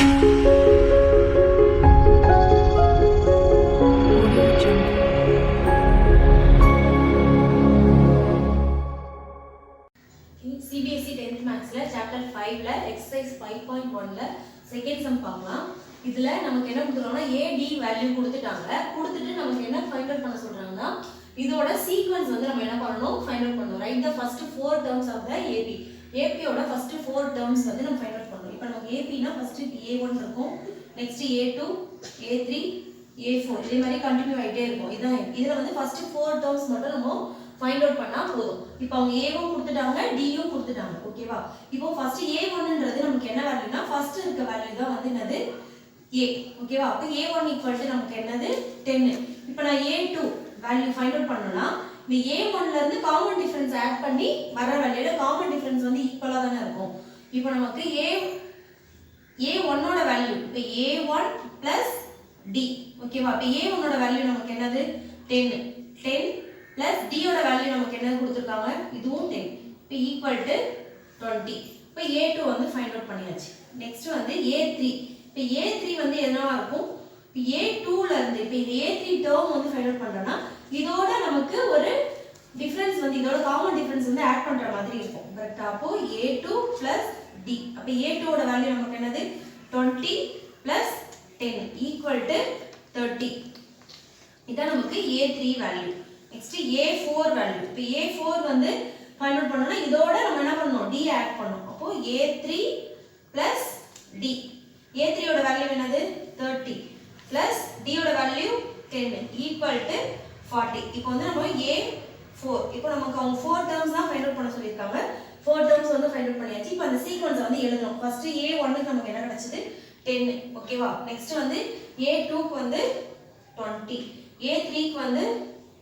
CBSE 10th Mathsல chapter 5ல exercise 5.1ல second sum பார்க்கலாம். இதுல நமக்கு என்ன கொடுத்துருக்காங்கன்னா AD வேல்யூ கொடுத்துட்டாங்க. கொடுத்துட்டு நமக்கு என்ன ஃபைண்ட் அவுட் பண்ண சொல்றாங்கன்னா இதோட சீக்வென்ஸ் வந்து நம்ம என்ன பண்ணனும் ஃபைண்ட் அவுட் பண்ணனும். Right the first 4 terms of the AP. AP ஓட first 4 terms வந்து நம்ம ஃபைண்ட் அவுட் பண்ணனும். இப்போ நமக்கு AP னா first A1 இருக்கும். next A2, A3, A4 இதே மாதிரி கண்டினியூ ஆயிட்டே இருக்கும். இதான் இதுல வந்து first 4 terms மட்டும் நம்ம ஃபைண்ட் அவுட் பண்ணா போதும். இப்போ அவங்க A1 கொடுத்துட்டாங்க, D-யும் கொடுத்துட்டாங்க. ஓகேவா? இப்போ ஃபர்ஸ்ட் A1ன்றது நமக்கு என்ன வேல்யூனா ஃபர்ஸ்ட் இருக்க வேல்யூ தான் வந்து என்னது A. ஓகேவா? அப்ப A1 நமக்கு என்னது 10. இப்போ நான் A2 வேல்யூ ஃபைண்ட் அவுட் பண்ணனும்னா இந்த A1ல இருந்து காமன் டிஃபரன்ஸ் ஆட் பண்ணி வர வேல்யூல காமன் டிஃபரன்ஸ் வந்து ஈக்குவலா தான இருக்கும். இப்போ நமக்கு A1 ஓட வேல்யூ இப்போ A1 D. ஓகேவா? இப்போ A1 ஓட வேல்யூ நமக்கு என்னது 10 plus D ஓட வேல்யூ நமக்கு என்ன கொடுத்திருக்காங்க இதுவும் 10 இப்போ ஈக்குவல் டு 20. இப்போ A2 வந்து ஃபைண்ட் அவுட் பண்ணியாச்சு. நெக்ஸ்ட் வந்து A3. இப்போ A3 வந்து என்னவா இருக்கும்? இப்போ A2 ல இருந்து இப்போ இந்த A3 டேர்ம் வந்து ஃபைண்ட் அவுட் பண்றோம்னா இதோட நமக்கு ஒரு டிஃபரன்ஸ் வந்து இதோட காமன் டிஃபரன்ஸ் வந்து ஆட் பண்ற மாதிரி இருக்கும். கரெக்ட்டா? அப்போ A2 D. அப்போ A2 ஓட வேல்யூ நமக்கு என்னது 20 10 ஈக்குவல் டு 30. இதான் நமக்கு A3 value. Next A4 value. இப்போ A4 வந்து ஃபைண்ட் அவுட் பண்ணனும்னா இதோட நம்ம என்ன பண்ணனும் D ஆட் பண்ணனும். அப்போ A3 D. A3 ஓட வேல்யூ என்னது 30 D ஓட வேல்யூ 10 ஈக்குவல் டு 40. இப்போ வந்து நம்ம A4 இப்போ நமக்கு அவங்க 4 டேர்ம்ஸ் தான் ஃபைண்ட் அவுட் பண்ண சொல்லிருக்காங்க. 4 டேர்ம்ஸ் வந்து ஃபைண்ட் அவுட் பண்ணியாச்சு. இப்போ அந்த சீக்வென்ஸ் வந்து எழுதணும். ஃபர்ஸ்ட் A1 க்கு நமக்கு என்ன கிடைச்சது 10. ஓகேவா? நெக்ஸ்ட் வந்து A2 க்கு வந்து 20, A3 க்கு வந்து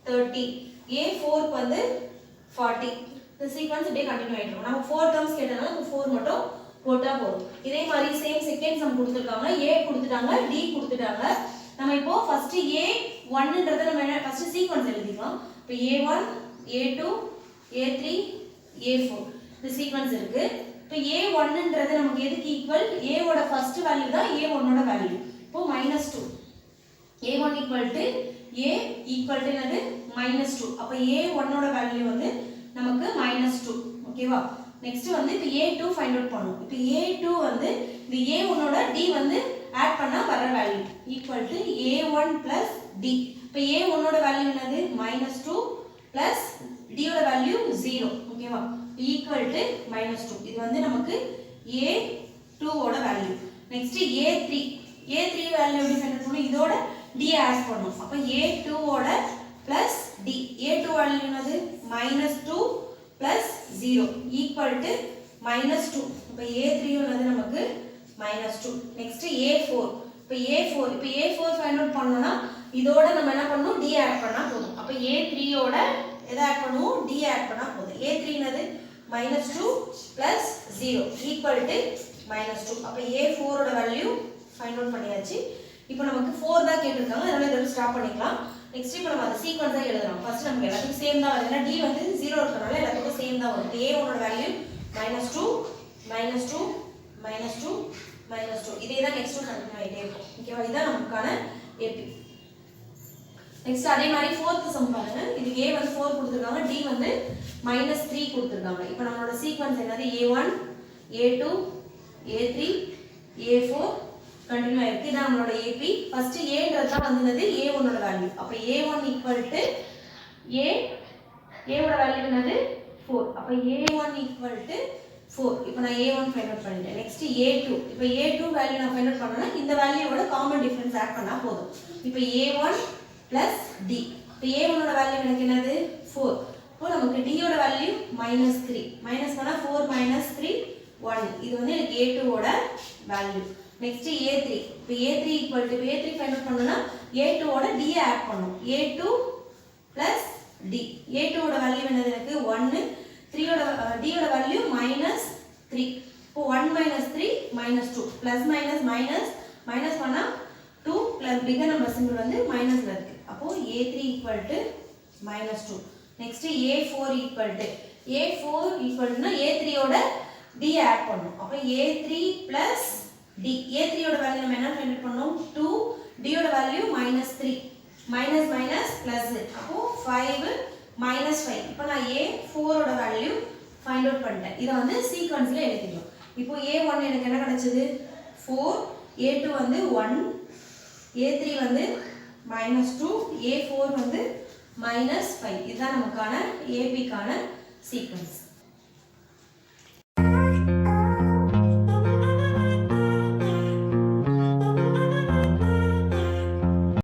30, A4 க்கு வந்து 40. இந்த சீக்வென்ஸ் அப்படியே கண்டினியூ ஆயிட்டு இருக்கும். நம்ம 4 டேர்ம்ஸ் கேட்டனால நம்ம 4 மட்டும் போட்டா போதும். இதே மாதிரி சேம் செகண்ட் சம் கொடுத்திருக்காங்க. A கொடுத்துட்டாங்க, D கொடுத்துட்டாங்க. நம்ம இப்போ ஃபர்ஸ்ட் A1ன்றதை நம்ம என்ன ஃபர்ஸ்ட் சீக்வென்ஸ் எழுதிக்கலாம். இப்போ A1, A2, A3, A4 இந்த சீக்வென்ஸ் இருக்கு. இப்போ A1ன்றது நமக்கு எதுக்கு ஈக்குவல்? A ஓட ஃபர்ஸ்ட் வேல்யூ தான் A1 ஓட வேல்யூ. இப்போ -2. A1 equal to A equal to என்னது -2. அப்ப A1 ஓட வேல்யூ வந்து நமக்கு -2. ஓகேவா? நெக்ஸ்ட் வந்து இப்போ A2 ஃபைண்ட் அவுட் பண்ணனும். இப்போ A2 வந்து இந்த A1 ஓட D வந்து ஆட் பண்ணா வர value equal to A1 D. இப்போ A1 ஓட வேல்யூ என்னது -2 D ஓட வேல்யூ 0. ஓகேவா? equal to -2. இது வந்து நமக்கு A2 ஓட வேல்யூ. நெக்ஸ்ட் A3 வேல்யூ எப்படி ஃபைண்ட் அவுட் பண்ணனும்? இதோட D ஆட் பண்ணனும். அப்ப A2 ஓட plus D. A2 வேல்யூ என்னது -2 0 equal to -2. அப்ப A3 என்னது நமக்கு -2. Next A4. இப்ப A4 ஃபைண்ட் அவுட் பண்ணனும்னா இதோட நம்ம என்ன பண்ணனும்? D ஆட் பண்ணா போதும். அப்ப A3 ஓட எதை ஆட் பண்ணுவோம்? D ஆட் பண்ணா போதும். A3 என்னது -2 0 equal to -2. அப்ப A4 ஓட வேல்யூ ஃபைண்ட் அவுட் பண்ணியாச்சு. இப்போ நமக்கு 4 தான் கேட்டிருக்காங்க. அதனால இதோட ஸ்டாப் பண்ணிக்கலாம். நெக்ஸ்ட் இப்போ நம்ம அந்த சீக்வென்ஸா எழுதலாம். ஃபர்ஸ்ட் நமக்கு எல்லாத்துக்கும் சேம் தான் வருது. ஏன்னா D வந்து 0 இருக்கறனால எல்லாத்துக்கும் சேம் தான் வரும். A1 ஓட வேல்யூ -2 இதே தான் நெக்ஸ்ட் கண்டினியூ ஆயிட்டே இருக்கும். ஓகேவா? இதான் நமக்கான AP. நெக்ஸ்ட் அதே மாதிரி 4th சம் பாருங்க. இது A வந்து 4 கொடுத்திருக்காங்க, D வந்து -3 கொடுத்திருக்காங்க. இப்போ நம்மளோட சீக்வென்ஸ் என்னது A1, A2, A3, A4 continue ஆயிருக்கு. இதான் நம்மளோட AP. ஃபர்ஸ்ட் Aன்றது தான் வந்தது A1 ஓட வேல்யூ. அப்ப A1 equal to A ஓட வேல்யூ என்னது 4. அப்ப A1 equal to 4. இப்போ நான் A1 ஃபைண்ட் அவுட் பண்ணிட்டேன். Next A2. இப்போ A2 வேல்யூ நான் ஃபைண்ட் அவுட் பண்ணனும்னா இந்த வேல்யூவோட காமன் டிஃபரன்ஸ் ஆட் பண்ணா போதும். இப்போ A1 D. இப்போ A1 ஓட வேல்யூ எனக்கு என்னது 4. இப்போ நமக்கு D ஓட வேல்யூ -3. மைனஸ் பண்ணா 4 -3 1. இது வந்து எனக்கு A2 ஓட வேல்யூ. Next A3. இப்போ A3 equal to A3 find out பண்ணனும்னா A2 ஓட D ஆட் பண்ணனும். A2 D. A2 ஓட வேல்யூ என்னது எனக்கு 1. 3 ஓட D ஓட வேல்யூ -3. இப்போ 1 -3 -2 பிளஸ் மைனஸ் மைனஸ் பண்ணா 2 பிளஸ் பிகர் நம்பர் சிம்பிள் வந்து மைனஸ்ல இருக்கு. அப்போ A3 equal to -2. Next A4 equal to A4 equal to A3 ஓட D ஆட் பண்ணனும். அப்ப A3 D D. A3 ஓட வேல்யூ நம்ம என்ன ஃபைண்ட் அவுட் பண்ணோம்? 2. D ஓட வேல்யூ -3. Minus minus plus. அப்போ 5 -5. இப்போ நான் A4 ஓட வேல்யூ ஃபைண்ட் அவுட் பண்ணிட்டேன். இதை வந்து சீக்வன்ஸ்ல எழுதிக்கலாம். இப்போ A1 எனக்கு என்ன கிடைச்சது? 4. A2 வந்து 1. A3 வந்து -2. A4 வந்து -5. இதுதான் நமக்கான AB கான சீக்வன்ஸ்.